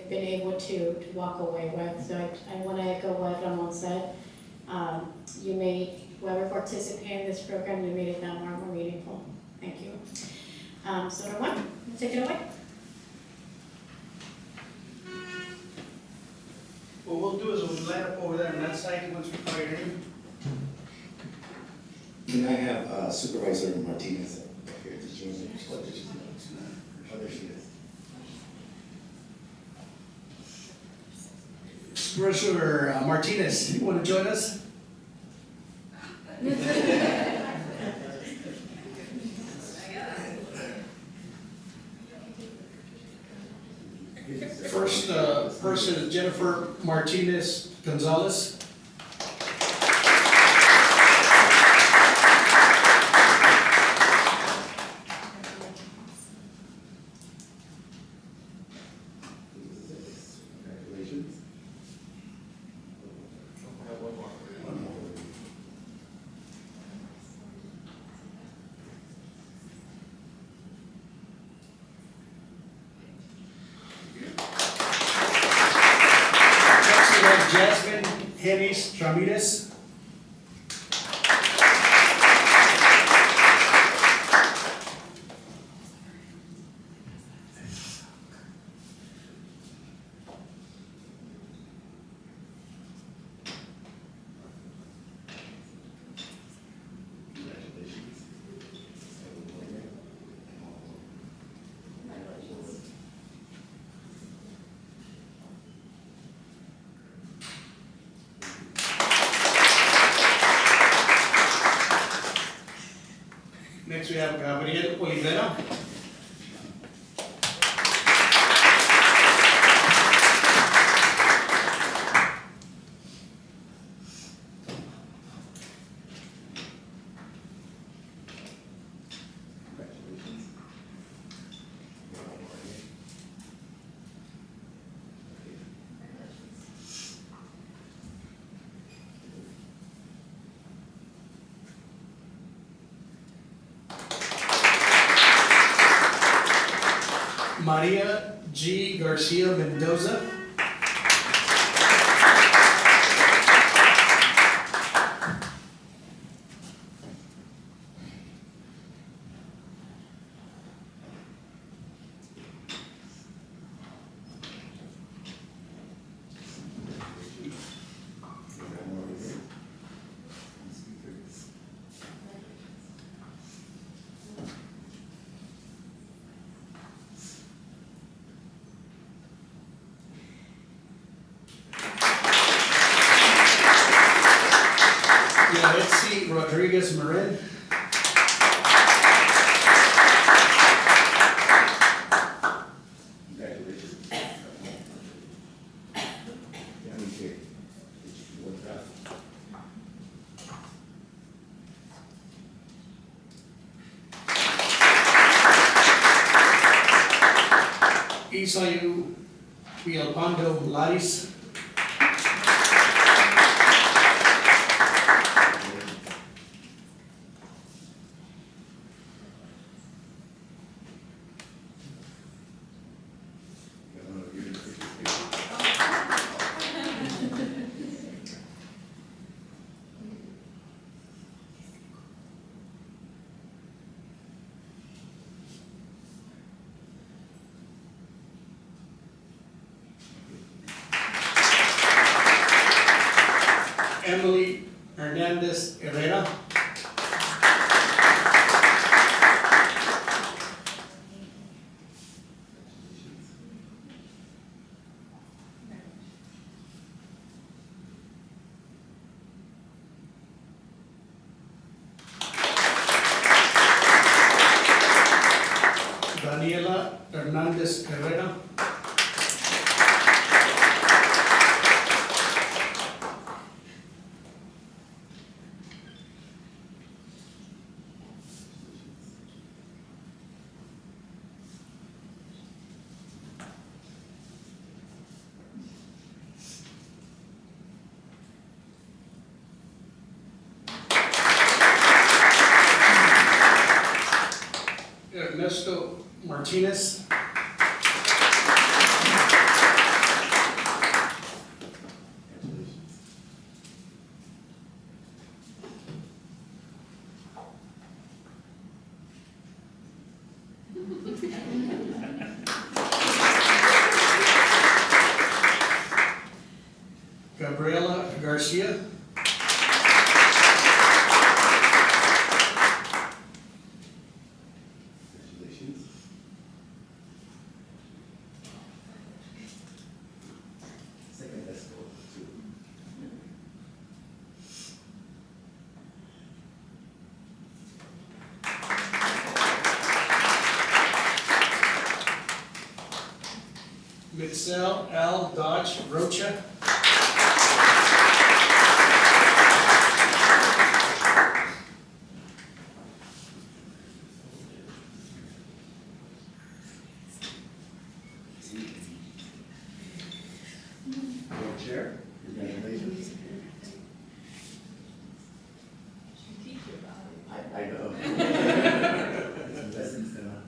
been able to walk away with. So I want to echo what Ramon said. Whoever participated in this program, you made it that more meaningful. Thank you. So Ramon, take it away. What we'll do is we'll line up over there on that side once we call your name. Can I have Supervisor Martinez here to join me? Oh, there she is. Supervisor Martinez, you want to join us? First person is Jennifer Martinez Gonzalez. Genis Ramirez. Next we have Gabriel Olivera. Maria G. Garcia Mendoza. Yaretsi Rodriguez Marin. Isayu Villalpando Laris. Emily Hernandez Herrera. Daniela Hernandez Herrera. Ernesto Martinez. Gabriela Garcia. Mitzel L. Dodge Rocha. Chair, congratulations. I know. Some lessons to learn.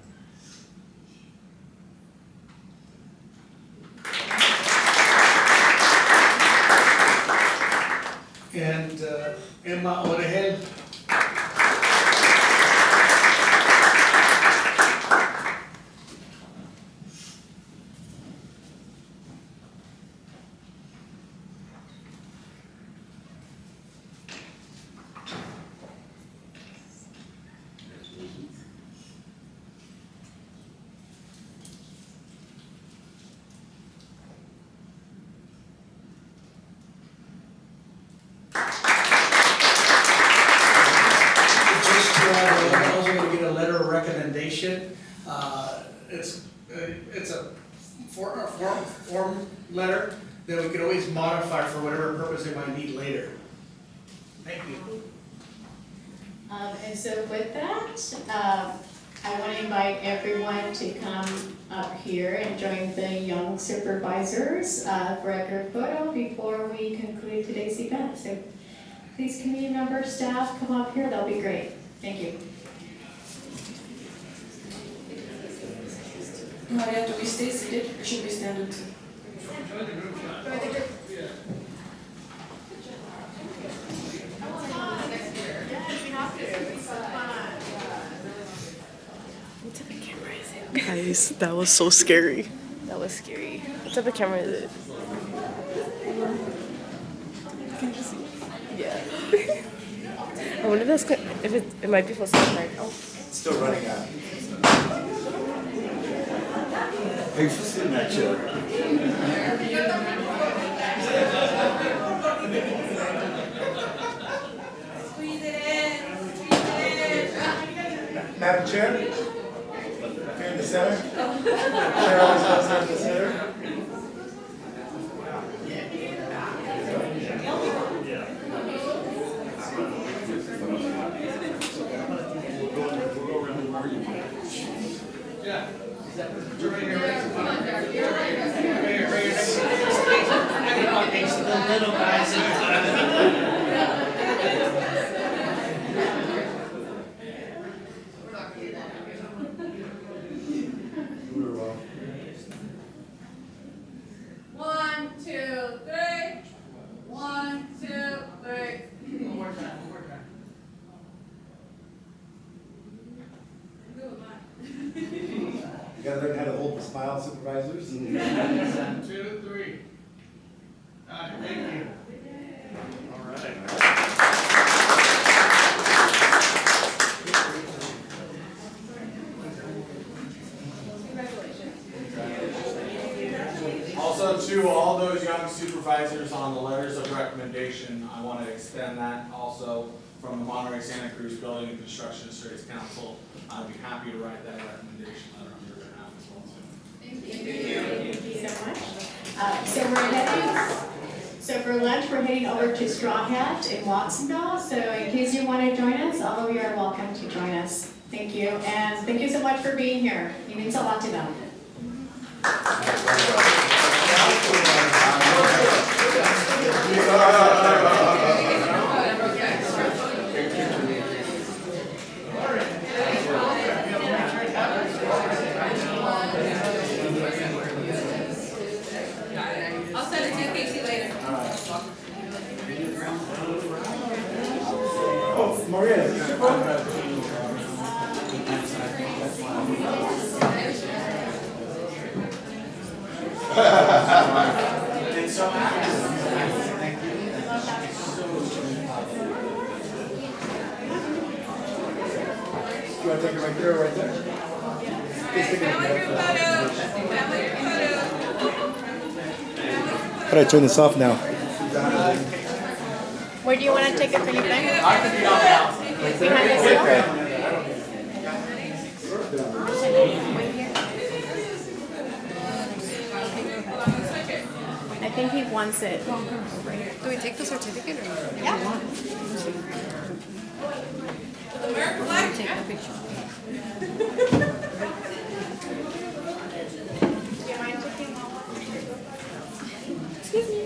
application. It's a form letter that we can always modify for whatever purpose they might need later. Thank you. And so with that, I want to invite everyone to come up here and join the Young Supervisors for a group photo before we conclude today's event. So please, community members, staff, come up here. That'll be great. Thank you. Maria, do we stay seated or should we stand up too? Guys, that was so scary. That was scary. What type of camera is it? Can you just see? Yeah. I wonder if it might be for some like, oh. Still running out. Hey, you should sit in that chair. Squeeze it in. Squeeze it in. Madam Chair? Here in the center? Chair always goes here in the center. Yeah. Little guys. One, two, three. One, two, three. One more time. You gotta learn how to hold the smile, supervisors. 1, 2, 3. Thank you. All right. Also, to all those young supervisors on the letters of recommendation, I want to extend that also from the Monterey Santa Cruz Building and Construction Districts Council. I'd be happy to write that recommendation letter on your behalf as well too. Thank you so much. So for lunch, we're heading over to Straw Hat in Watsonville. So in case you want to join us, all of you are welcome to join us. Thank you, and thank you so much for being here. It means a lot to them. I'll send it to you, Casey, later. Oh, Maria, is this your phone? It's so Thank you. You want to take it right there or right there? How do I turn this off now? Where do you want to take it, Felipe? I can be on now. Behind the sofa? I think he wants it. Do we take the certificate or not? Yeah. Take the picture. Do you mind taking Excuse me.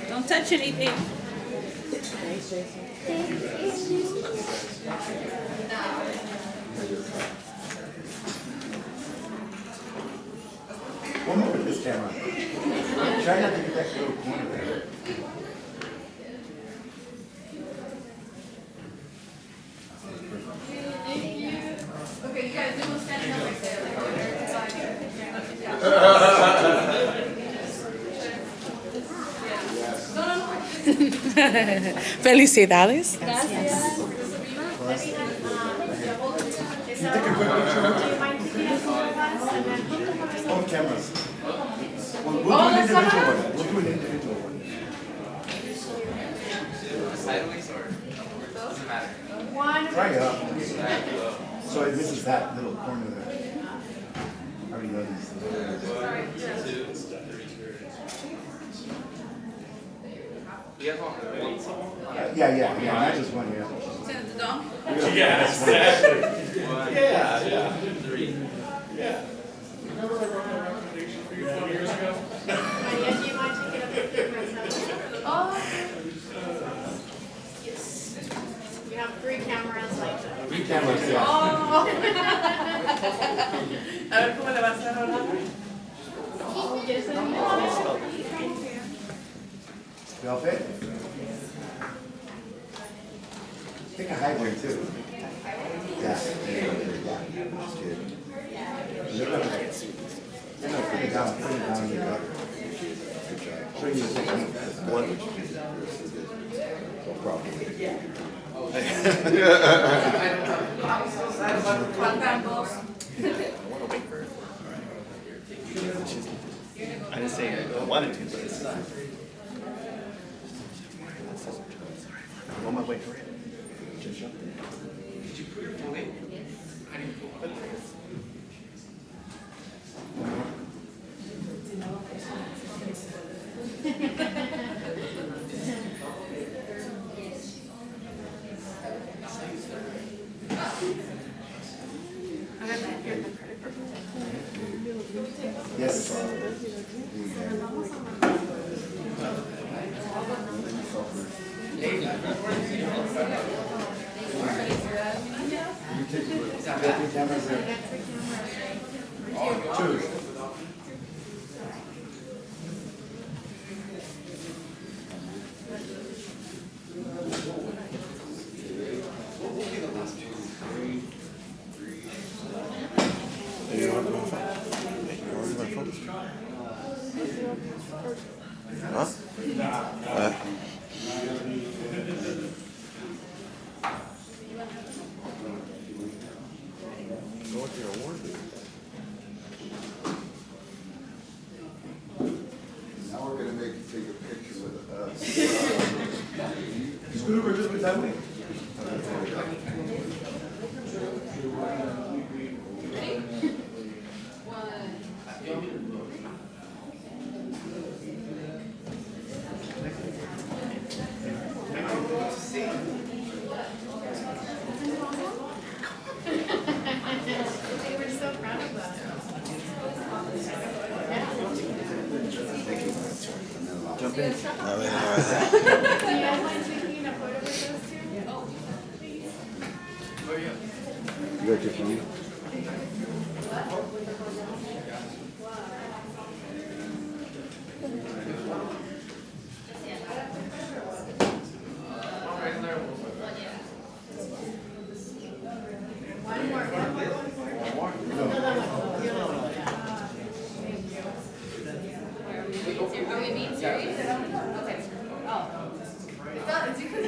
Don't touch anything. One more with this camera. Try not to get that little corner there. Okay, you guys, we will stand up right there. Felicidades. Both cameras. We'll do an individual one. We'll do an individual one. sideways or doesn't matter? One. Try it up. So this is that little corner there. I already know these. 1, 2, 3. You guys want one? Yeah, not just one, yeah. Yeah, exactly. 1, Yeah. 2, 3. Yeah. Remember I wrote a recommendation for you 20 years ago? Yes, you might take it up with myself. Oh. Yes. We have 3 cameras like that. 3 cameras, yeah. Oh. A ver cómo le va a hacer ahora. Oh, yes, You all fit? Take a high one too. Yeah. That's good. They're gonna put it down, put it down. Show you the technique. One. No problem. I didn't say I wanted to, but it's not. I'm on my way for it. Just jump in. Did you put your full name? Yes. I didn't put one. Yes. Cameras there. 2. Now we're gonna make you take a picture with us. Scoot over a little bit that way. They were so proud of us. Jump in. Do you guys mind taking a photo with us too? Oh, please. You got your phone? One more. Are we being serious? Okay. Oh. It's not, it's because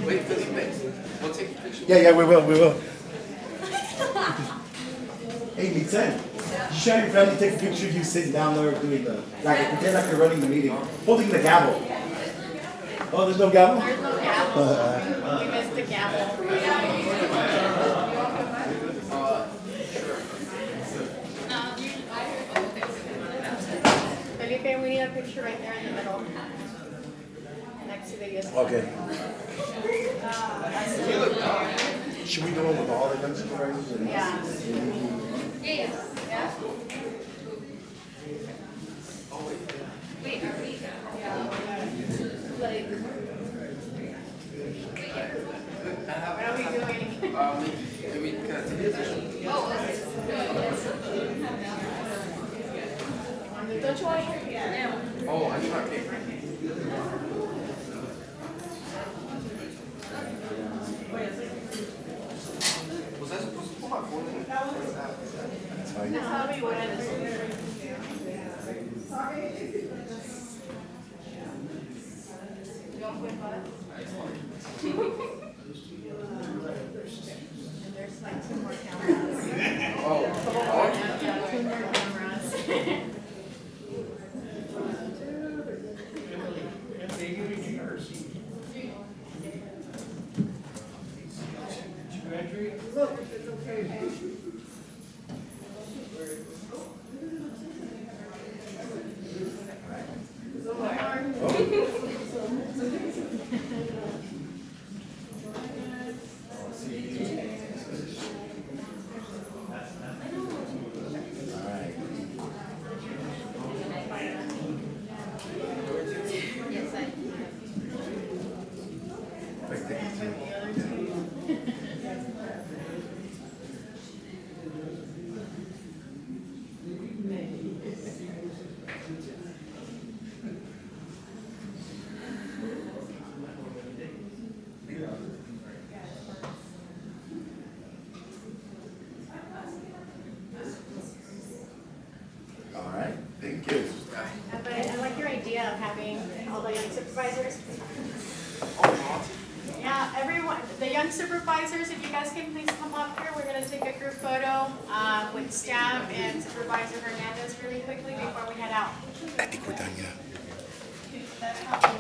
Wait, Felipe, we'll take a picture. Yeah, we will. Hey, Miten, you show your family, take a picture of you sitting down there doing pretend like you're running the meeting, holding the gavel. Oh, there's no gavel? There's no gavel. We missed the gavel. Felipe, we need a picture right there in the middle. Next to the US. Okay. You look dumb. Should we go in with all the young supervisors? Yeah. Yeah. Oh, wait. Wait, are we? Like, what are we doing? Can we kind of take a picture? Oh, okay. Don't you want to? Yeah. Oh, I need my paper. Was I supposed to put my phone in? That's fine. That's how we would end this. And there's like 2 more cameras. Oh. Yeah, 2 more cameras. Thank you. But I like your idea of having all the young supervisors. Yeah, everyone, the young supervisors, if you guys can please come up here, we're gonna take a group photo with staff and Supervisor Hernandez really quickly before we head out. I think we're done, yeah. That's how